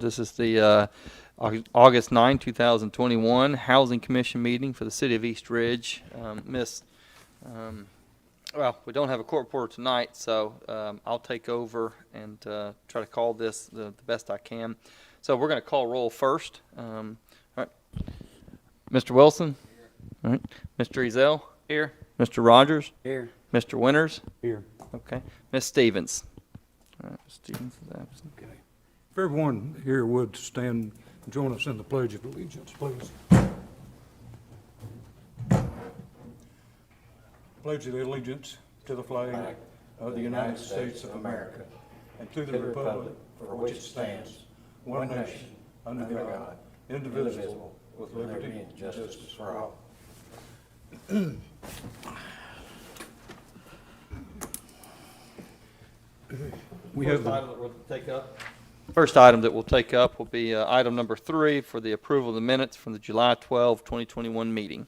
This is the August 9, 2021 Housing Commission meeting for the City of East Ridge. Well, we don't have a court reporter tonight, so I'll take over and try to call this the best I can. So we're going to call roll first. All right. Mr. Wilson? Here. All right. Mr. Ezell? Here. Mr. Rogers? Here. Mr. Winters? Here. Okay. Ms. Stevens? All right. Ms. Stevens is absent. Okay. If everyone here would stand and join us in the Pledge of Allegiance, please. Pledge of allegiance to the flag of the United States of America and to the republic for which it stands, one nation, under God, indivisible, with liberty and justice for all. First item that we'll take up will be item number 3 for the approval of the minutes from the July 12, 2021 meeting.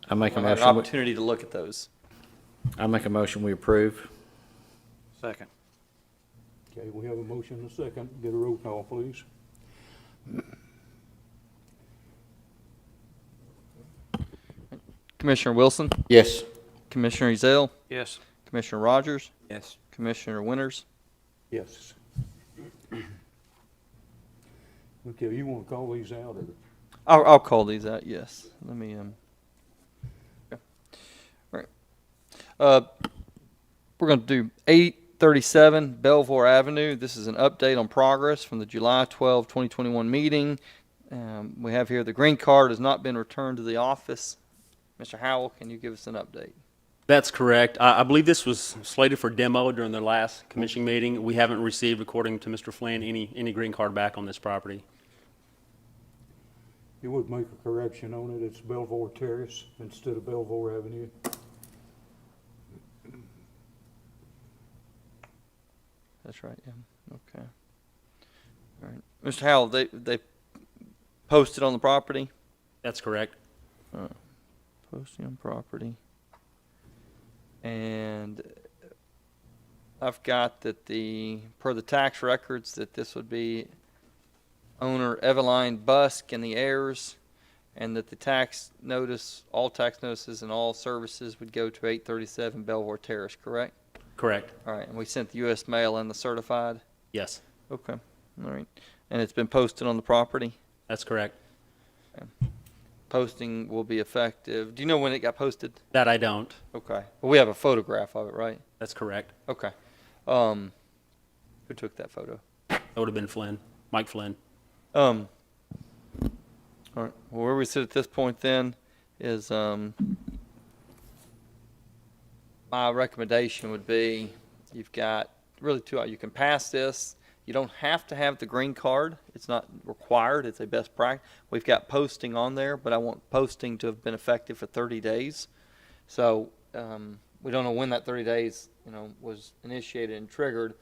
I make a We'll have an motion. opportunity to look at those. I make a motion. We approve. Second. Okay, we have a motion and a second. Get a roll call, please. Commissioner Wilson, Yes. Commissioner Ezell, Yes. Commissioner Rogers, Yes. Commissioner Winters. Yes. Okay, you want to call these out, or? I'll call these out. Yes. Let me. Okay. All right. We're going to do 837 Belvoir Avenue. This is an update on progress from the July 12, 2021 meeting. We have here the green card has not been returned to the office. Mr. Howell, can you give us an update? That's correct. I believe this was slated for demo during the last commission meeting. We haven't received, according to Mr. Flynn, any green card back on this property. You would make a correction on it. It's Belvoir Terrace instead of Belvoir Avenue. That's right, yeah. Okay. All right. Mr. Howell, they posted on the property? That's correct. Posting on property. And I've got that per the tax records, that this would be owner Eveline Busk and the heirs, and that the tax notice, all tax notices and all services would go to 837 Belvoir Terrace, correct? Correct. All right, and we sent the U.S. mail and the certified? Yes, Okay, all right. And it's been posted on the property? that's correct. Posting will be effective. Do you know when it got posted? That I don't. Okay. Well, we have a photograph of it, right? That's correct. Okay. Who took that photo? That would have been Flynn, Mike Flynn. All right. Well, where we sit at this point then is my recommendation would be you've got really two. You can pass this. You don't have to have the green card. It's not required. It's a best practice. We've got posting on there, but I want posting to have been effective for 30 days. So we don't know when that 30 days, was initiated and triggered.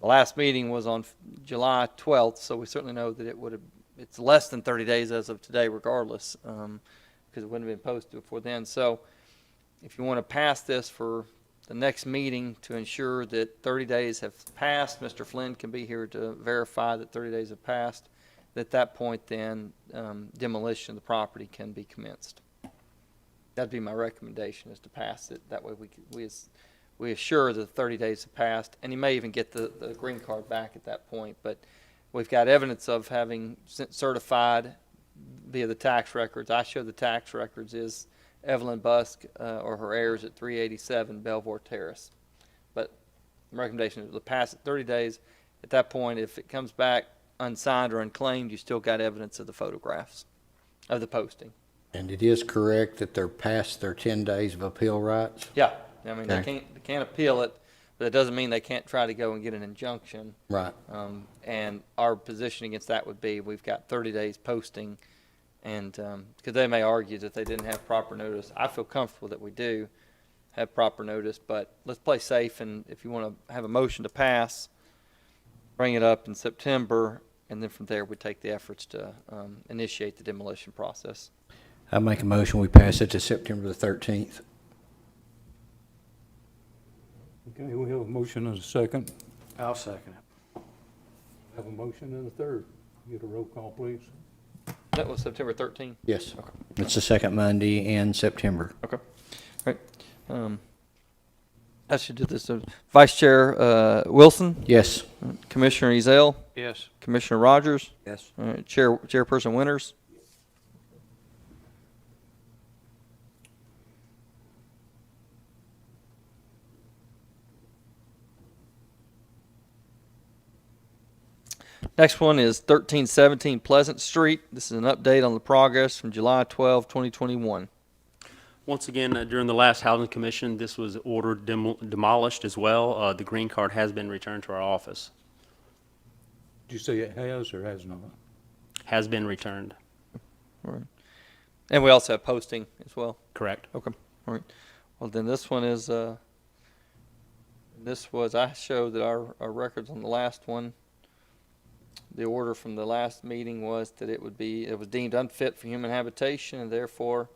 The last meeting was on July 12th, so we certainly know that it's less than 30 days as of today, regardless, because it wouldn't have been posted before then. So if you want to pass this for the next meeting to ensure that 30 days have passed, Mr. Flynn can be here to verify that 30 days have passed. At that point, then demolition of the property can be commenced. That'd be my recommendation, is to pass it. That way we assure that 30 days have passed, and you may even get the green card back at that point. But we've got evidence of having certified via the tax records. I show the tax records is Eveline Busk or her heirs at 387 Belvoir Terrace. But the recommendation is to pass it 30 days. At that point, if it comes back unsigned or unclaimed, you still got evidence of the photographs of the posting. And it is correct that they're past their 10 days of appeal rights? Yeah, I mean, Okay. they can't appeal it, but it doesn't mean they can't try to go and get an injunction. Right. And our position against that would be we've got 30 days posting, and because they may argue that they didn't have proper notice. I feel comfortable that we do have proper notice, but let's play safe, and if you want to have a motion to pass, bring it up in September, and then from there we take the efforts to initiate the demolition process. I make a motion. We pass it to September the 13th. Okay, we have a motion and a second. I'll second it. Have a motion and a third. Get a roll call, please. That was September 13th. Yes. It's the second Monday in September. Okay. All right. I should do this. Vice Chair Wilson, Yes. Commissioner Ezell, Yes. Commissioner Rogers, Yes. Chairperson Winters. Next one is 1317 Pleasant Street. This is an update on the progress from July 12, 2021. Once again, during the last Housing Commission, this was ordered demolished as well. The green card has been returned to our office. Did you say it has or has not? Has been returned. All right. And we also have posting as well. Correct. Okay. All right. Well, then this one is, I showed that our records on the last one, the order from the last meeting was that it was deemed unfit for human habitation and therefore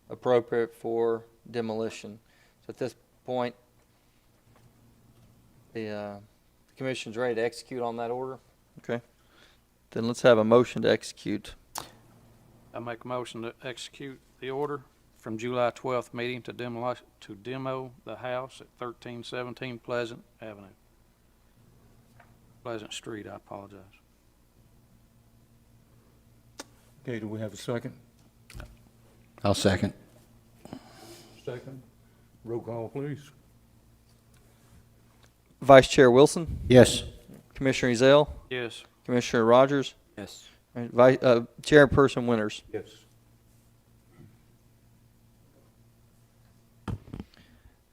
appropriate for demolition. So at this point, the commission's ready to execute on that order. Okay. Then let's have a motion to execute. I make a motion to execute the order from July 12th meeting to demo the house at 1317 Pleasant Avenue. Pleasant Street, I apologize. Okay, do we have a second? I'll second. Second. Roll call, please. Vice Chair Wilson, Yes. Commissioner Ezell, Yes. Commissioner Rogers, Yes. all right, Chairperson Winters. Yes.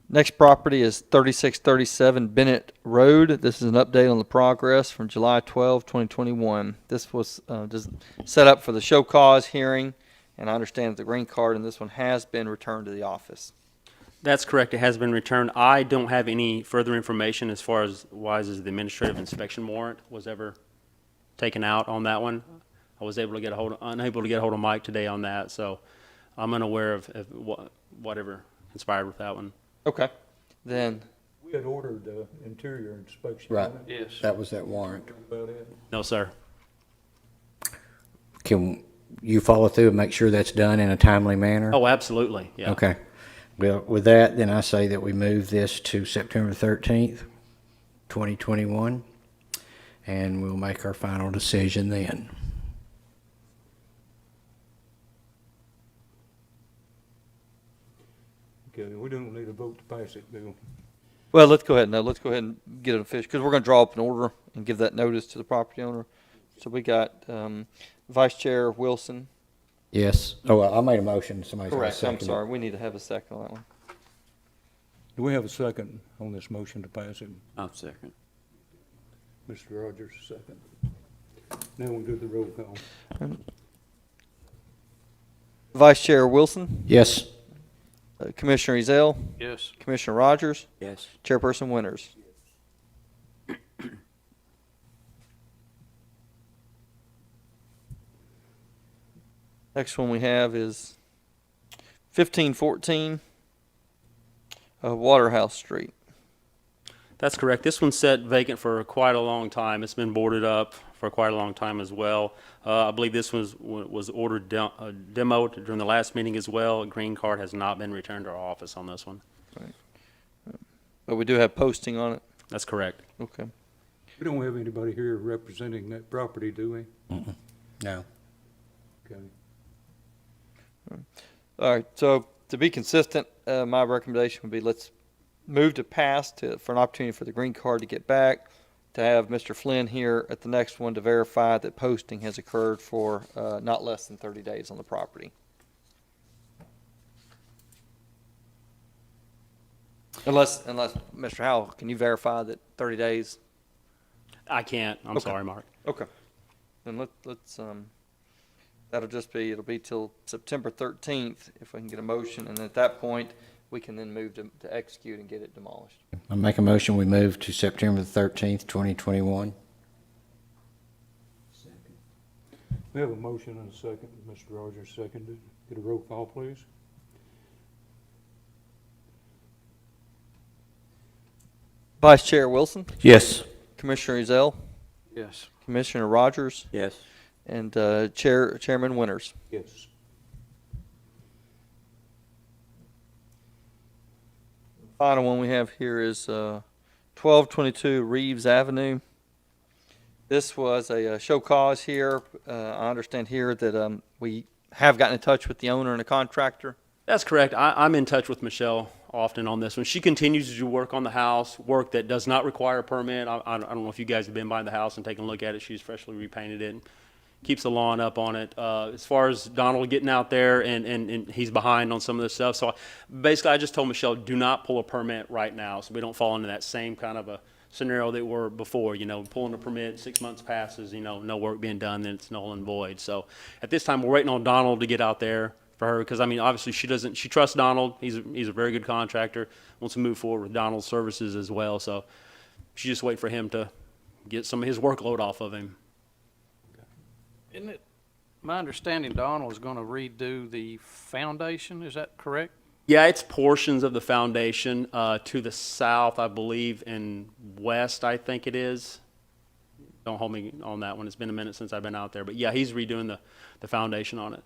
Next property is 3637 Bennett Road. This is an update on the progress from July 12, 2021. This was just set up for the show cause hearing, and I understand that the green card in this one has been returned to the office. That's correct. It has been returned. I don't have any further information as far as the administrative inspection warrant was ever taken out on that one. I was unable to get a hold of Mike today on that, so I'm unaware of whatever conspired with that one. Okay. Then, We had ordered interior inspection. Right. Yes. That was that warrant. About it. No, sir. Can you follow through and make sure that's done in a timely manner? Oh, absolutely. Yeah. Okay. Well, with that, then I say that we move this to September 13th, 2021, and we'll make our final decision then. Okay, we don't need a vote to pass it, do we? well, let's go ahead. No, let's go ahead and get it official because we're going to draw up an order and give that notice to the property owner. So we got Vice Chair Wilson. Yes. Oh, well, I made a motion. Somebody's got to Correct. I'm second it. sorry. We need to have a second on that one. Do we have a second on this motion to pass it? I'll second. Mr. Rogers, second. Now we do the roll call. Vice Chair Wilson, Yes. Commissioner Ezell, Yes. Commissioner Rogers, Yes. Chairperson Winters. Next one we have is 1514 Waterhouse Street. That's correct. This one's set vacant for quite a long time. It's been boarded up for quite a long time as well. I believe this was ordered demoed during the last meeting as well. A green card has not been returned to our office on this one. But we do have posting on it. That's correct. Okay. We don't have anybody here representing that property, do we? No. Okay. All right. So to be consistent, my recommendation would be let's move to pass for an opportunity for the green card to get back, to have Mr. Flynn here at the next one to verify that posting has occurred for not less than 30 days on the property. Unless Mr. Howell, can you verify that 30 days? I can't. I'm Okay. sorry, Mark. Okay. Then let's it'll be till September 13th if we can get a motion, and at that point we can then move to execute and get it demolished. I make a motion, we move to September 13th, 2021. We have a motion and a second. Mr. Rogers seconded. Get a roll call, please. Vice Chair Wilson, Yes. Commissioner Ezell, Yes. Commissioner Rogers, Yes. and Chairman Winters. Yes. Final one we have here is 1222 Reeves Avenue. This was a show cause here. I understand here that we have gotten in touch with the owner and the contractor. That's correct. I'm in touch with Michelle often on this one. She continues to do work on the house, work that does not require a permit. I don't know if you guys have been by the house and taken a look at it. She's freshly repainted it, and keeps the lawn up on it. As far as Donald getting out there and he's behind on some of this stuff. So basically I just told Michelle, do not pull a permit right now so we don't fall into that same kind of a scenario that were before, pulling a permit, 6 months passes, no work being done, then it's null and void. So at this time, we're waiting on Donald to get out there for her, because, obviously she trusts Donald. He's a very good contractor, wants to move forward with Donald's services as well. So she's just waiting for him to get some of his workload off of him. Isn't it, my understanding Donald is gonna redo the foundation, is that correct? Yeah, it's portions of the foundation to the south, I believe, and west, I think it is. Don't hold me on that one. It's been a minute since I've been out there. But yeah, he's redoing the foundation on it.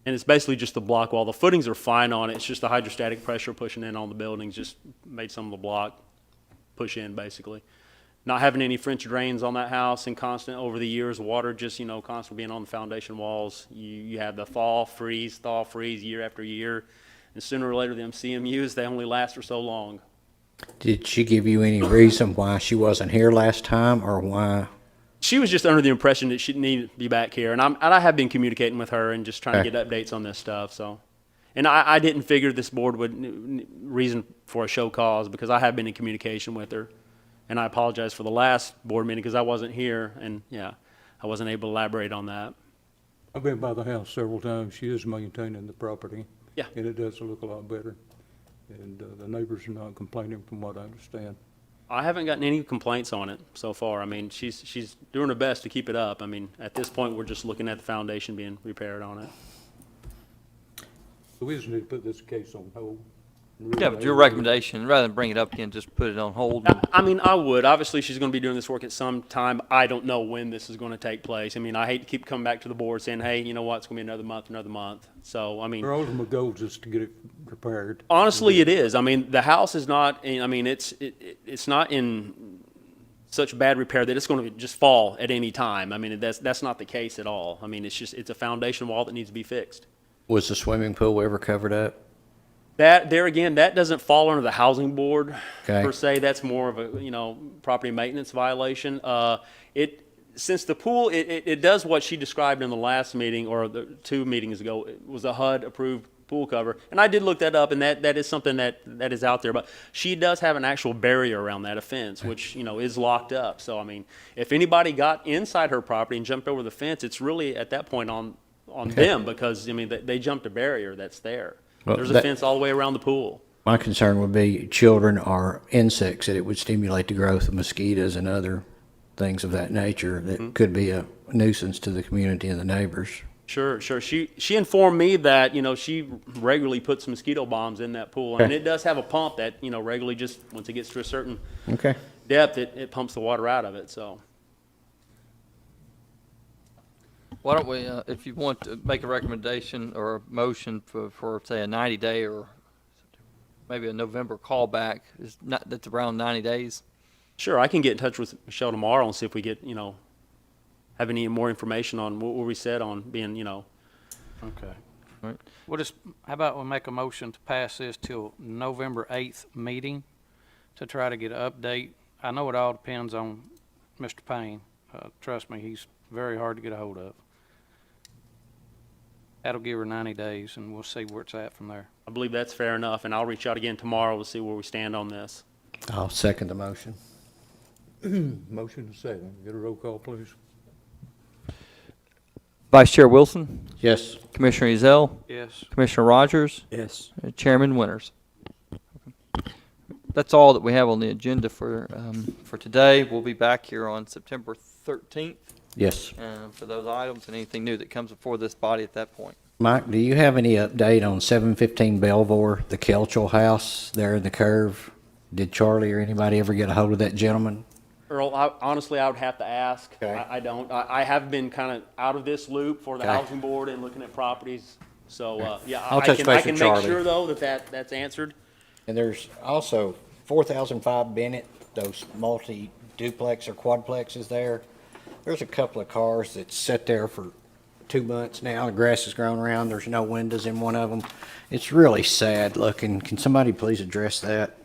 And it's basically just the block wall. The footings are fine on it. It's just the hydrostatic pressure pushing in on the buildings just made some of the block push in, basically. Not having any French drains on that house and constant over the years, water just, constantly being on the foundation walls. You have the thaw, freeze year after year. And sooner or later, them CMUs, they only last for so long. Did she give you any reason why she wasn't here last time, or why? She was just under the impression that she needed to be back here. And I have been communicating with her and just trying to get updates on this stuff. So, and I didn't figure this board would reason for a show cause, because I have been in communication with her. And I apologize for the last board meeting because I wasn't here, and yeah, I wasn't able to elaborate on that. I've been by the house several times. She is maintaining the property. Yeah. And it does look a lot better. And the neighbors are not complaining from what I understand. I haven't gotten any complaints on it so far. She's doing her best to keep it up. At this point, we're just looking at the foundation being repaired on it. So we just need to put this case on hold. Yeah, but your recommendation, rather than bring it up again, just put it on hold. I would. Obviously, she's going to be doing this work at some time. I don't know when this is going to take place. I hate to keep coming back to the board saying, hey, you know what, it's going to be another month. So, Our ultimate goal is just to get it repaired. honestly, it is. The house is not, it's not in such bad repair that it's going to just fall at any time. That's not the case at all. It's a foundation wall that needs to be fixed. Was the swimming pool ever covered up? That doesn't fall under the housing board Okay. per se. That's more of a, property maintenance violation. Since the pool, it does what she described in the last meeting or the 2 meetings ago. It was a HUD approved pool cover. And I did look that up, and that is something that is out there. But she does have an actual barrier around that, a fence, which, is locked up. So, if anybody got inside her property and jumped over the fence, it's really at that point on them, because, they jumped a barrier that's there. Well, There's a fence all the way around the pool. My concern would be children or insects, that it would stimulate the growth of mosquitoes and other things of that nature that could be a nuisance to the community and the neighbors. Sure. She informed me that, she regularly puts mosquito bombs in that pool. And Okay. it does have a pump that, regularly just, once it gets to a certain Okay. depth, it pumps the water out of it, so. Why don't we, if you want to make a recommendation or a motion for say, a 90-day or maybe a November callback, that's around 90 days. Sure, I can get in touch with Michelle tomorrow and see if we get, have any more information on what we said on being, Okay. Right. How about we make a motion to pass this till November 8th meeting to try to get an update? I know it all depends on Mr. Payne. Trust me, he's very hard to get a hold of. That'll give her 90 days, and we'll see where it's at from there. I believe that's fair enough, and I'll reach out again tomorrow to see where we stand on this. I'll second the motion. Motion to second. Get a roll call, please. Vice Chair Wilson, Yes. Commissioner Ezell, Yes. Commissioner Rogers, Yes. Chairman Winters. That's all that we have on the agenda for today. We'll be back here on September 13th Yes. for those items and anything new that comes before this body at that point. Mike, do you have any update on 715 Belvoir, the Kelchel house there in the curve? Did Charlie or anybody ever get a hold of that gentleman? Earl, honestly, I would have to ask. Okay. I don't. I have been kind of out of this loop for the Okay. housing board and looking at properties. So, yeah, I'll I touch can, base I with can make Charlie. sure though that's answered. And there's also 4005 Bennett, those multi-duplex or quadplexes there. There's a couple of cars that sit there for 2 months now. The grass has grown around. There's no windows in one of them. It's really sad looking. Can somebody please address that?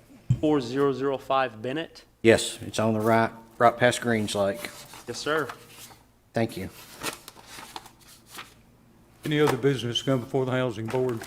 4005 Bennett. Yes, it's on the right past Greens Lake. Yes, sir. Thank you. Any other business come before the housing board?